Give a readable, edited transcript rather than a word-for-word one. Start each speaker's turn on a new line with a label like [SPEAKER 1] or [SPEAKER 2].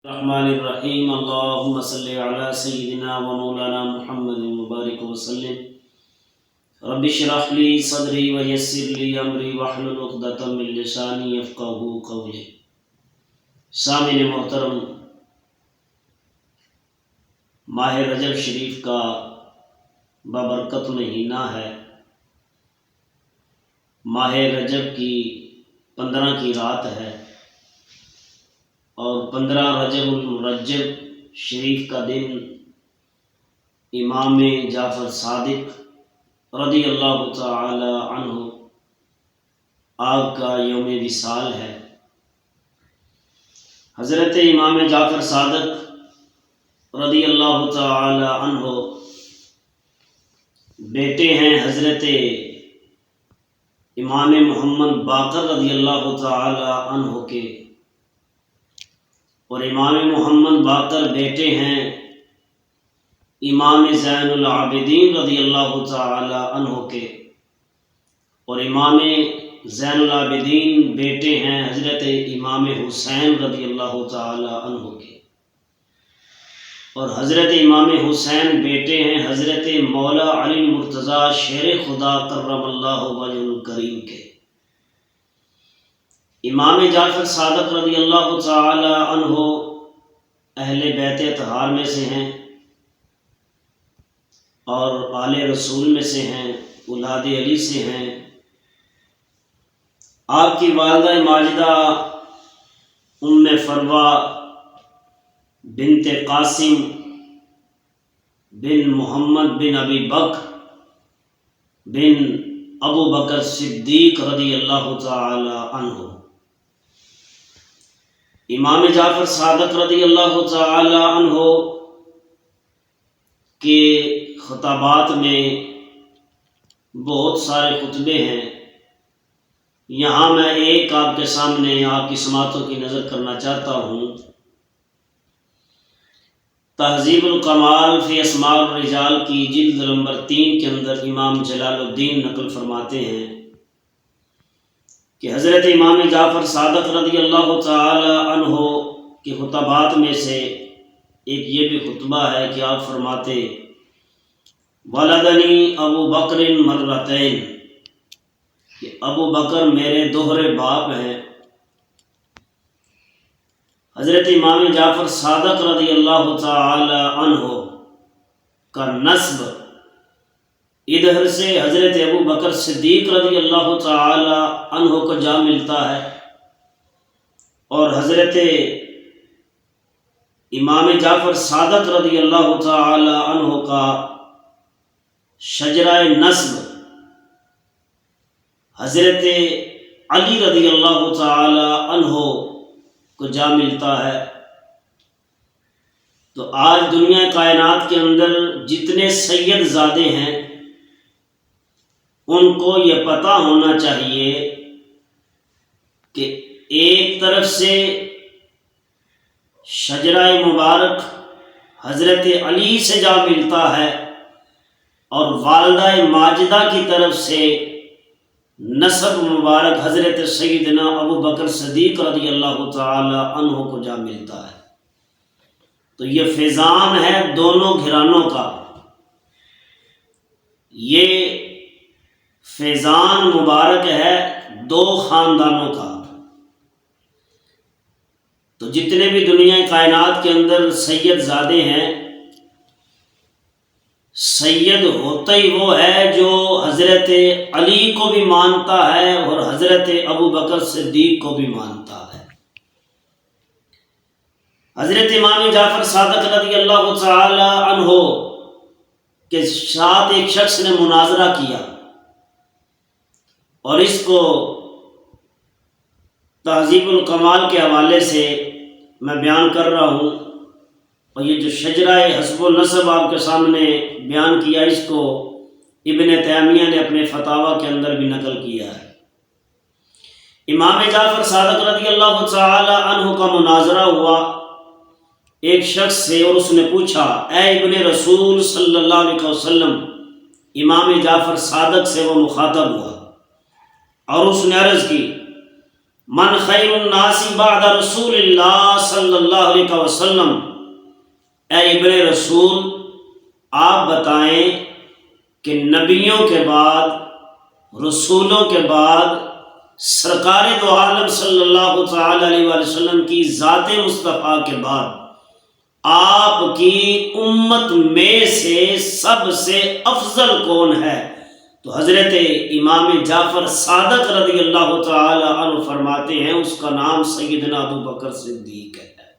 [SPEAKER 1] الرحمن الرحیم اللهم صل علی سیدنا و مولانا محمد مبارک وسلم رب اشرح لی صدری ویسر لی امری واحلل عقدۃ من لسانی یفقهوا قولی۔ سامعین محترم، ماہ رجب شریف کا بابرکت مہینہ ہے۔ ماہ رجب کی 15 کی رات ہے اور 15 رجب المرجب شریف کا دن امام جعفر صادق رضی اللہ تعالی عنہ آپ کا یوم وصال ہے۔ حضرت امام جعفر صادق رضی اللہ تعالی عنہ بیٹے ہیں حضرت امام محمد باقر رضی اللہ تعالی عنہ کے، اور امام محمد باقر بیٹے ہیں امام زین العابدین رضی اللہ تعالی عنہ کے، اور امام زین العابدین بیٹے ہیں حضرت امام حسین رضی اللہ تعالی عنہ کے، اور حضرت امام حسین بیٹے ہیں حضرت مولا علی المرتضیٰ شیر خدا کرم اللہ وجہ الکریم کے۔ امام جعفر صادق رضی اللہ تعالی عنہ اہل بیت اطہار میں سے ہیں اور آل رسول میں سے ہیں، اولاد علی سے ہیں۔ آپ کی والدہ ماجدہ ام فروہ بنت قاسم بن محمد بن ابی بکر بن ابو بکر صدیق رضی اللہ تعالی عنہ۔ امام جعفر صادق رضی اللہ تعالی عنہ کے خطابات میں بہت سارے خطبے ہیں، یہاں میں ایک آپ کے سامنے آپ کی سماعتوں کی نظر کرنا چاہتا ہوں۔ تہذیب الکمال فی اسماء الرجال کی جلد نمبر 3 کے اندر امام جلال الدین نقل فرماتے ہیں کہ حضرت امام جعفر صادق رضی اللہ تعالی عنہ کے خطبات میں سے ایک یہ بھی خطبہ ہے کہ آپ فرماتے ولدنی ابو بکر مرتین، کہ ابو بکر میرے دوہرے باپ ہیں۔ حضرت امام جعفر صادق رضی اللہ تعالی عنہ کا نسب ادھر سے حضرت ابو بکر صدیق رضی اللہ تعالی عنہ کو جا ملتا ہے، اور حضرت امام جعفر صادق رضی اللہ تعالی عنہ کا شجرہ نسب حضرت علی رضی اللہ تعالی عنہ کو جا ملتا ہے۔ تو آج دنیا کائنات کے اندر جتنے سید زادے ہیں ان کو یہ پتہ ہونا چاہیے کہ ایک طرف سے شجرہ مبارک حضرت علی سے جا ملتا ہے، اور والدہ ماجدہ کی طرف سے نسب مبارک حضرت سیدنا ابو بکر صدیق رضی اللہ تعالی عنہ کو جا ملتا ہے۔ تو یہ فیضان ہے دونوں گھرانوں کا، یہ فیضان مبارک ہے دو خاندانوں کا۔ تو جتنے بھی دنیا کائنات کے اندر سید زادے ہیں، سید ہوتا ہی وہ ہے جو حضرت علی کو بھی مانتا ہے اور حضرت ابو بکر صدیق کو بھی مانتا ہے۔ حضرت امام جعفر صادق رضی اللہ تعالی عنہ کے ساتھ ایک شخص نے مناظرہ کیا، اور اس کو تہذیب الکمال کے حوالے سے میں بیان کر رہا ہوں، اور یہ جو شجرہ حسب و نسب آپ کے سامنے بیان کیا، اس کو ابن تیمیہ نے اپنے فتاویٰ کے اندر بھی نقل کیا ہے۔ امام جعفر صادق رضی اللہ تعالی عنہ کا مناظرہ ہوا ایک شخص سے، اور اس نے پوچھا اے ابن رسول صلی اللہ علیہ وسلم، امام جعفر صادق سے وہ مخاطب ہوا اور اس نے عرض کی من خیر الناس بعد رسول اللہ صلی اللہ علیہ وسلم، اے ابن رسول آپ بتائیں کہ نبیوں کے بعد، رسولوں کے بعد، سرکار دو عالم صلی اللہ تعالی علیہ وآلہ وسلم کی ذات مصطفیٰ کے بعد آپ کی امت میں سے سب سے افضل کون ہے؟ تو حضرت امام جعفر صادق رضی اللہ تعالی عنہ فرماتے ہیں اس کا نام سیدنا ابو بکر صدیق